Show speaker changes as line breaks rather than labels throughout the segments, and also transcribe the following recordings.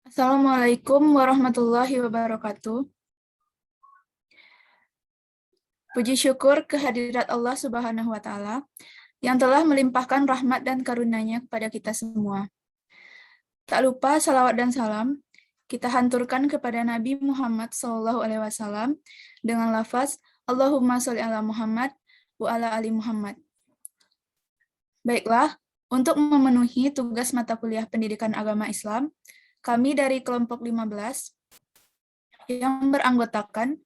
Assalamualaikum warahmatullahi wabarakatuh. Puji syukur kehadirat Allah Subhanahu wa Ta'ala yang telah melimpahkan rahmat dan karunia-Nya kepada kita semua. Tak lupa salawat dan salam kita hanturkan kepada Nabi Muhammad SAW dengan lafaz Allahumma sholli ala Muhammad wa ala ali Muhammad. Baiklah, untuk memenuhi tugas mata kuliah pendidikan agama Islam, kami dari kelompok 15 yang beranggotakan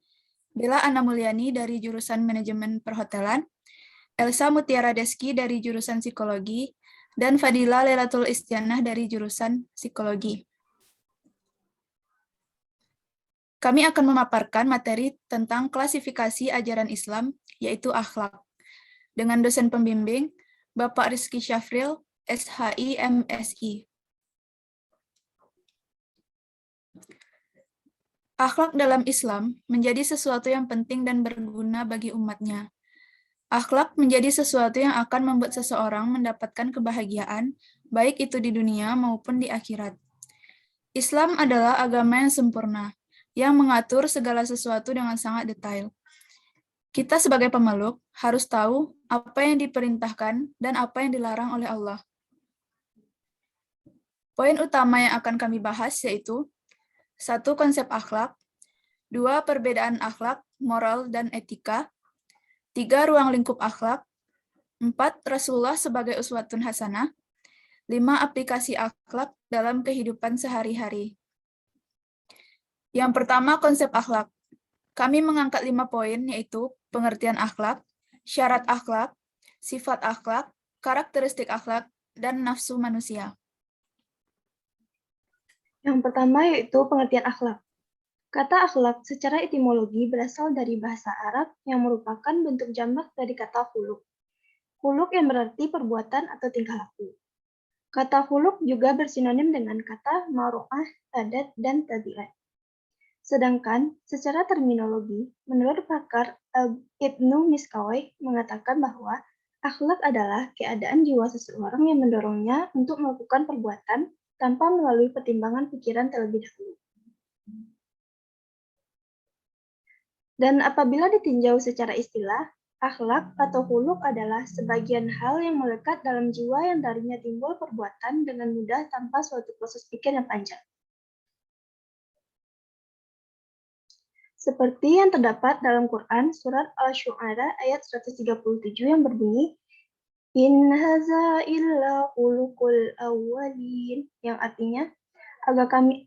Bella Anna Mulyani dari jurusan Manajemen Perhotelan, Elsa Mutiara Deski dari jurusan Psikologi, dan Fadila Lailatul Istianah dari jurusan Psikologi. Kami akan memaparkan materi tentang klasifikasi ajaran Islam, yaitu akhlak, dengan dosen pembimbing, Bapak Rizky Syafril, SHI, MSI. Akhlak dalam Islam menjadi sesuatu yang penting dan berguna bagi umatnya. Akhlak menjadi sesuatu yang akan membuat seseorang mendapatkan kebahagiaan, baik itu di dunia maupun di akhirat. Islam adalah agama yang sempurna, yang mengatur segala sesuatu dengan sangat detail. Kita sebagai pemeluk harus tahu apa yang diperintahkan dan apa yang dilarang oleh Allah. Poin utama yang akan kami bahas yaitu 1. Konsep akhlak, 2. Perbedaan akhlak, moral, dan etika, 3. Ruang lingkup akhlak, 4. Rasulullah sebagai uswatun hasanah, 5. Aplikasi akhlak dalam kehidupan sehari-hari. Yang pertama, konsep akhlak. Kami mengangkat 5 poin, yaitu pengertian akhlak, syarat akhlak, sifat akhlak, karakteristik akhlak, dan nafsu manusia.
Yang pertama yaitu pengertian akhlak. Kata akhlak secara etimologi berasal dari bahasa Arab yang merupakan bentuk jamak dari kata khuluq. Khuluq yang berarti perbuatan atau tingkah laku. Kata khuluq juga bersinonim dengan kata maru'ah, adat, dan tabiat. Sedangkan secara terminologi, menurut pakar Ibnu Miskawayh mengatakan bahwa akhlak adalah keadaan jiwa seseorang yang mendorongnya untuk melakukan perbuatan tanpa melalui pertimbangan pikiran terlebih dahulu. Dan apabila ditinjau secara istilah, akhlak atau khuluq adalah sebagian hal yang melekat dalam jiwa yang darinya timbul perbuatan dengan mudah tanpa suatu proses pikir yang panjang. Seperti yang terdapat dalam Quran surat Al-Syu'ara ayat 137 yang berbunyi, In haza illa khuluqul awwalin, yang artinya,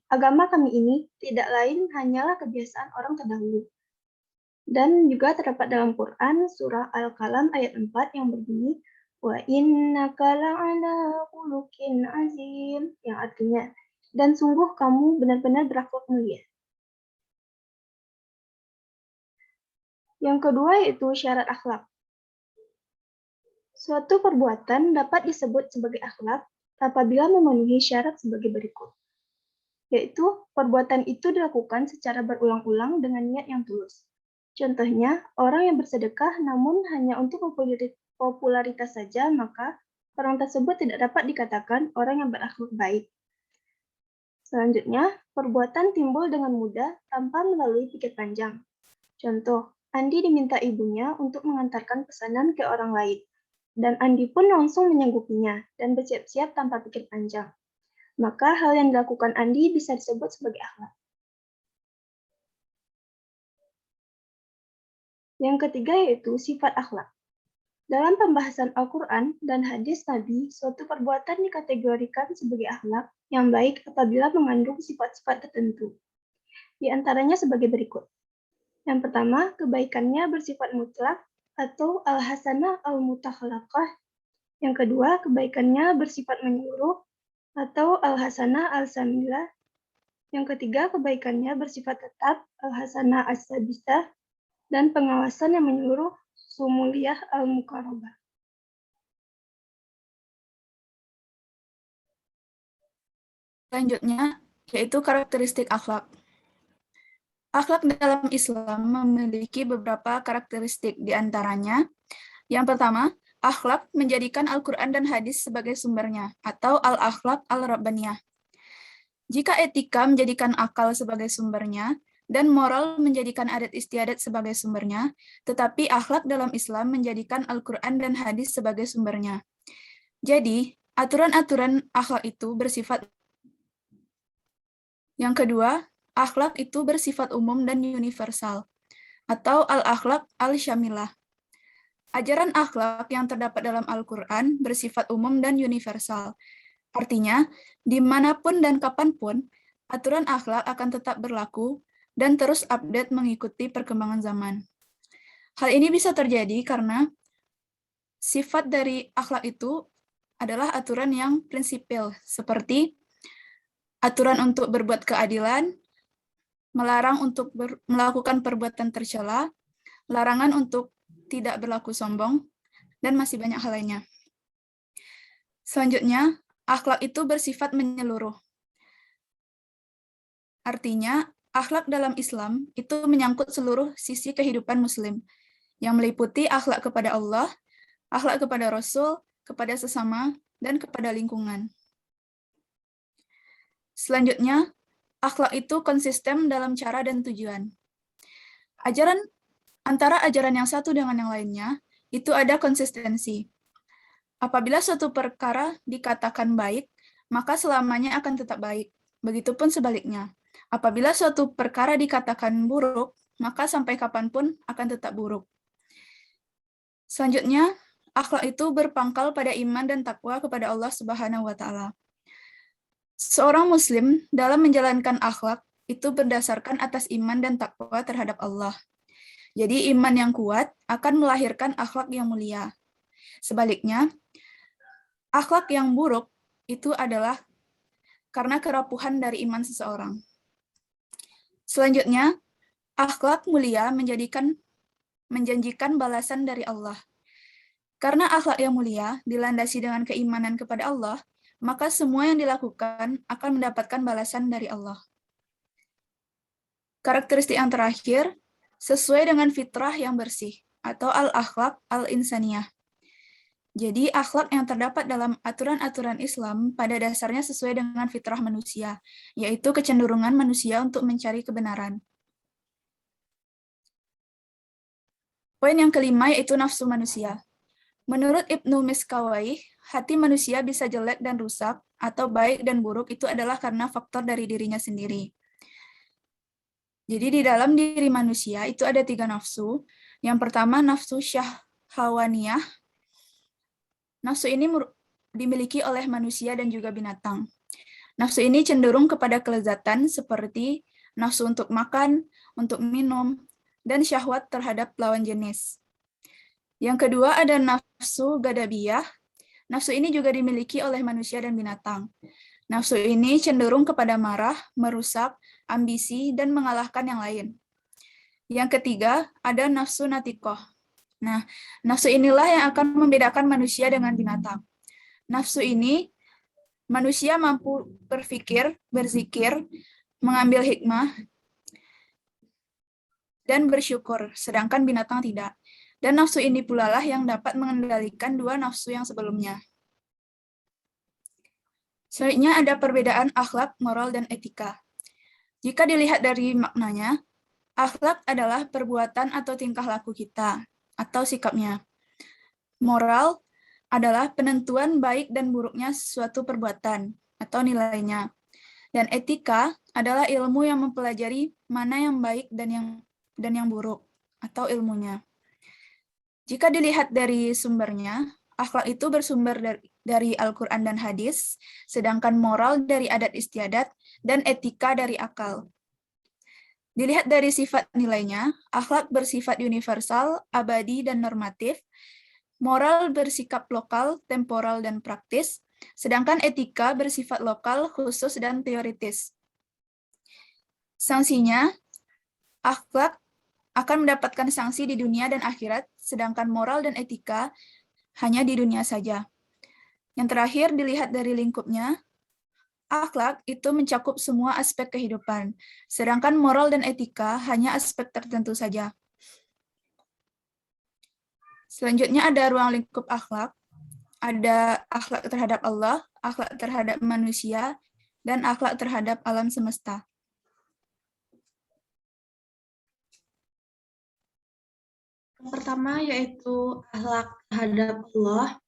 agama kami ini tidak lain hanyalah kebiasaan orang terdahulu. Dan juga terdapat dalam Quran surah Al-Qalam ayat 4 yang berbunyi, Wa innaka la'ala khuluqin azim, yang artinya, dan sungguh kamu benar-benar berakhlak mulia. Yang kedua yaitu syarat akhlak. Suatu perbuatan dapat disebut sebagai akhlak apabila memenuhi syarat sebagai berikut, yaitu perbuatan itu dilakukan secara berulang-ulang dengan niat yang tulus. Contohnya, orang yang bersedekah namun hanya untuk popularitas saja, maka orang tersebut tidak dapat dikatakan orang yang berakhlak baik. Selanjutnya, perbuatan timbul dengan mudah tanpa melalui pikir panjang. Contoh, Andi diminta ibunya untuk mengantarkan pesanan ke orang lain. Dan Andi pun langsung menyanggupinya dan bersiap-siap tanpa pikir panjang. Maka hal yang dilakukan Andi bisa disebut sebagai akhlak. Yang ketiga yaitu sifat akhlak. Dalam pembahasan Al-Quran dan hadis Nabi, suatu perbuatan dikategorikan sebagai akhlak yang baik apabila mengandung sifat-sifat tertentu. Di antaranya sebagai berikut. Yang pertama, kebaikannya bersifat mutlak atau al-hasanah al-mutakhalaqah. Yang kedua, kebaikannya bersifat menyeluruh atau al-hasanah al-samilah. Yang ketiga, kebaikannya bersifat tetap al-hasanah as-sabisah, dan pengawasan yang menyeluruh sumuliyah al-muqarrabah.
Selanjutnya, yaitu karakteristik akhlak. Akhlak dalam Islam memiliki beberapa karakteristik, di antaranya, yang pertama, akhlak menjadikan Al-Quran dan hadis sebagai sumbernya, atau al-akhlak al-rabbaniyah. Jika etika menjadikan akal sebagai sumbernya, dan moral menjadikan adat istiadat sebagai sumbernya, tetapi akhlak dalam Islam menjadikan Al-Quran dan hadis sebagai sumbernya. Jadi, aturan-aturan akhlak itu bersifat. Yang kedua, akhlak itu bersifat umum dan universal, atau al-akhlak al-syamilah. Ajaran akhlak yang terdapat dalam Al-Quran bersifat umum dan universal. Artinya, dimanapun dan kapanpun, aturan akhlak akan tetap berlaku dan terus update mengikuti perkembangan zaman. Hal ini bisa terjadi karena sifat dari akhlak itu adalah aturan yang prinsipil, seperti aturan untuk berbuat keadilan, melarang untuk melakukan perbuatan tercela, larangan untuk tidak berlaku sombong, dan masih banyak hal lainnya. Selanjutnya, akhlak itu bersifat menyeluruh. Artinya, akhlak dalam Islam itu menyangkut seluruh sisi kehidupan Muslim, yang meliputi akhlak kepada Allah, akhlak kepada Rasul, kepada sesama, dan kepada lingkungan. Selanjutnya, akhlak itu konsisten dalam cara dan tujuan. Antara ajaran yang satu dengan yang lainnya, itu ada konsistensi. Apabila suatu perkara dikatakan baik, maka selamanya akan tetap baik. Begitupun sebaliknya. Apabila suatu perkara dikatakan buruk, maka sampai kapanpun akan tetap buruk. Selanjutnya, akhlak itu berpangkal pada iman dan takwa kepada Allah Subhanahu wa Ta'ala. Seorang Muslim dalam menjalankan akhlak itu berdasarkan atas iman dan takwa terhadap Allah. Jadi iman yang kuat akan melahirkan akhlak yang mulia. Sebaliknya, akhlak yang buruk itu adalah karena kerapuhan dari iman seseorang. Selanjutnya, akhlak mulia menjanjikan balasan dari Allah. Karena akhlak yang mulia dilandasi dengan keimanan kepada Allah, maka semua yang dilakukan akan mendapatkan balasan dari Allah. Karakteristik yang terakhir, sesuai dengan fitrah yang bersih, atau al-akhlak al-insaniyah. Jadi, akhlak yang terdapat dalam aturan-aturan Islam pada dasarnya sesuai dengan fitrah manusia, yaitu kecenderungan manusia untuk mencari kebenaran. Poin yang kelima yaitu nafsu manusia. Menurut Ibnu Miskawayh, hati manusia bisa jelek dan rusak, atau baik dan buruk itu adalah karena faktor dari dirinya sendiri. Jadi di dalam diri manusia itu ada 3 nafsu. Yang pertama nafsu syahwaniyah. Nafsu ini dimiliki oleh manusia dan juga binatang. Nafsu ini cenderung kepada kelezatan seperti nafsu untuk makan, untuk minum, dan syahwat terhadap lawan jenis. Yang kedua ada nafsu gadabiyah. Nafsu ini juga dimiliki oleh manusia dan binatang. Nafsu ini cenderung kepada marah, merusak, ambisi, dan mengalahkan yang lain. Yang ketiga, ada nafsu natikoh. Nah, nafsu inilah yang akan membedakan manusia dengan binatang. Nafsu ini, manusia mampu berpikir, berzikir, mengambil hikmah, dan bersyukur, sedangkan binatang tidak. Dan nafsu ini pula lah yang dapat mengendalikan 2 nafsu yang sebelumnya. Selanjutnya ada perbedaan akhlak, moral, dan etika. Jika dilihat dari maknanya, akhlak adalah perbuatan atau tingkah laku kita, atau sikapnya. Moral adalah penentuan baik dan buruknya suatu perbuatan, atau nilainya. Dan etika adalah ilmu yang mempelajari mana yang baik dan yang buruk, atau ilmunya. Jika dilihat dari sumbernya, akhlak itu bersumber dari Al-Quran dan hadis, sedangkan moral dari adat istiadat, dan etika dari akal. Dilihat dari sifat nilainya, akhlak bersifat universal, abadi, dan normatif, moral bersikap lokal, temporal, dan praktis, sedangkan etika bersifat lokal, khusus, dan teoritis. Sanksinya, akhlak akan mendapatkan sanksi di dunia dan akhirat, sedangkan moral dan etika hanya di dunia saja. Yang terakhir, dilihat dari lingkupnya, akhlak itu mencakup semua aspek kehidupan, sedangkan moral dan etika hanya aspek tertentu saja. Selanjutnya ada ruang lingkup akhlak. Ada akhlak terhadap Allah, akhlak terhadap manusia, dan akhlak terhadap alam semesta.
Yang pertama yaitu akhlak terhadap Allah.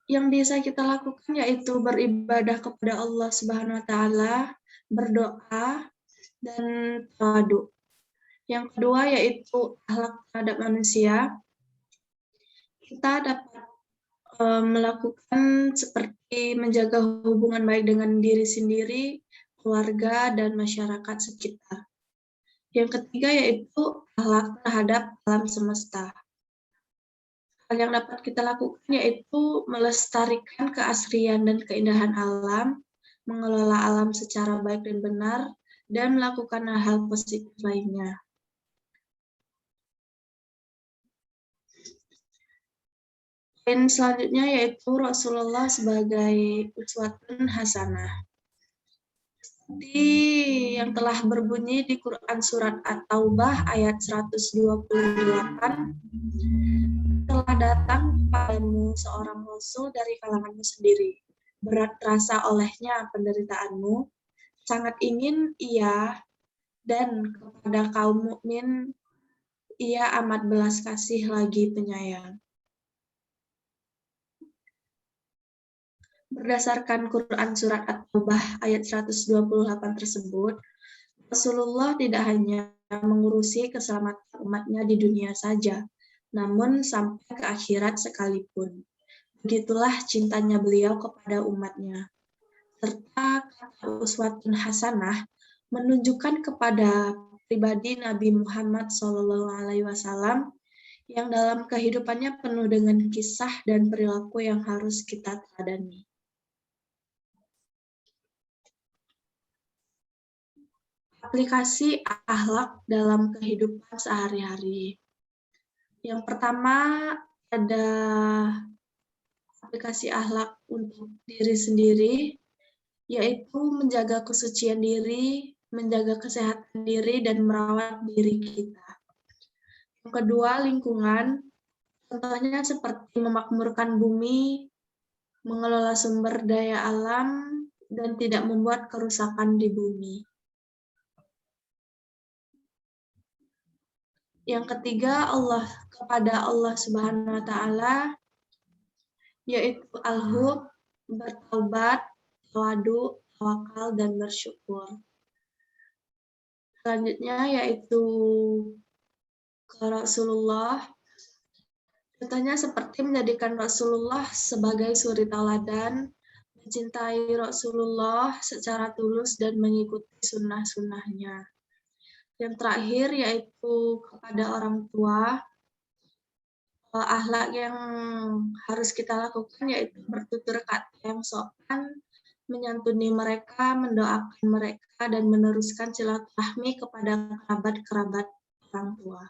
Yang bisa kita lakukan yaitu beribadah kepada Allah Subhanahu wa taala, berdoa, dan tawadu. Yang kedua yaitu akhlak terhadap manusia. Kita dapat melakukan seperti menjaga hubungan baik dengan diri sendiri, keluarga, dan masyarakat sekitar. Yang ketiga yaitu akhlak terhadap alam semesta. Hal yang dapat kita lakukan yaitu melestarikan keasrian dan keindahan alam, mengelola alam secara baik dan benar, dan melakukan hal positif lainnya. Poin selanjutnya yaitu Rasulullah sebagai uswatun hasanah. Seperti yang telah berbunyi di Quran Surat At-Taubah ayat 128, telah datang kepadamu seorang Rasul dari kalanganmu sendiri. Berat terasa olehnya penderitaanmu, sangat ingin ia dan kepada kaum mukmin ia amat belas kasih lagi penyayang. Berdasarkan Quran Surat At-Taubah ayat 128 tersebut, Rasulullah tidak hanya mengurusi keselamatan umatnya di dunia saja, namun sampai ke akhirat sekalipun. Begitulah cintanya beliau kepada umatnya. Serta kata uswatun hasanah menunjukkan kepada pribadi Nabi Muhammad SAW yang dalam kehidupannya penuh dengan kisah dan perilaku yang harus kita teladani. Aplikasi akhlak dalam kehidupan sehari-hari. Yang pertama ada aplikasi akhlak untuk diri sendiri, yaitu menjaga kesucian diri, menjaga kesehatan diri, dan merawat diri kita. Yang kedua, lingkungan. Contohnya seperti memakmurkan bumi, mengelola sumber daya alam, dan tidak membuat kerusakan di bumi. Yang ketiga, kepada Allah Subhanahu wa taala, yaitu al-hub, bertaubat, tawadu, tawakal, dan bersyukur. Selanjutnya yaitu ke Rasulullah. Contohnya seperti menjadikan Rasulullah sebagai suri tauladan, mencintai Rasulullah secara tulus dan mengikuti sunnah-sunnahnya. Yang terakhir yaitu kepada orang tua, akhlak yang harus kita lakukan yaitu bertutur kata yang sopan, menyantuni mereka, mendoakan mereka, dan meneruskan silaturahmi kepada kerabat-kerabat orang tua.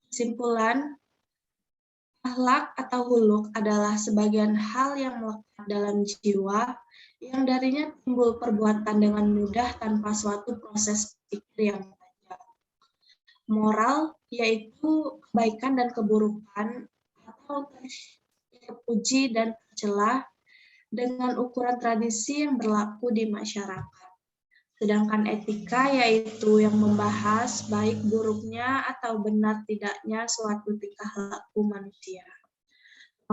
Kesimpulan, akhlak atau huluk adalah sebagian hal yang melekat dalam jiwa yang darinya timbul perbuatan dengan mudah tanpa suatu proses pikir yang panjang. Moral yaitu kebaikan dan keburukan atau terpuji dan tercela dengan ukuran tradisi yang berlaku di masyarakat. Sedangkan etika yaitu yang membahas baik buruknya atau benar tidaknya suatu tingkah laku manusia.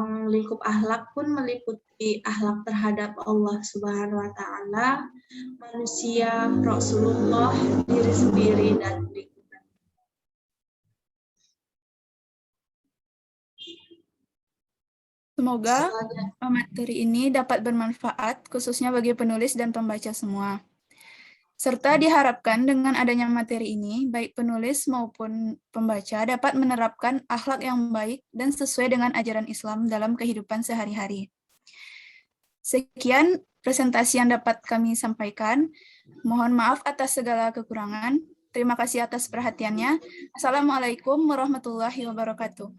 Lingkup akhlak pun meliputi akhlak terhadap Allah Subhanahu wa taala, manusia, Rasulullah, diri sendiri, dan lingkungan.
Semoga materi ini dapat bermanfaat khususnya bagi penulis dan pembaca semua. Serta diharapkan dengan adanya materi ini, baik penulis maupun pembaca dapat menerapkan akhlak yang baik dan sesuai dengan ajaran Islam dalam kehidupan sehari-hari. Sekian presentasi yang dapat kami sampaikan. Mohon maaf atas segala kekurangan. Terima kasih atas perhatiannya. Assalamualaikum warahmatullahi wabarakatuh.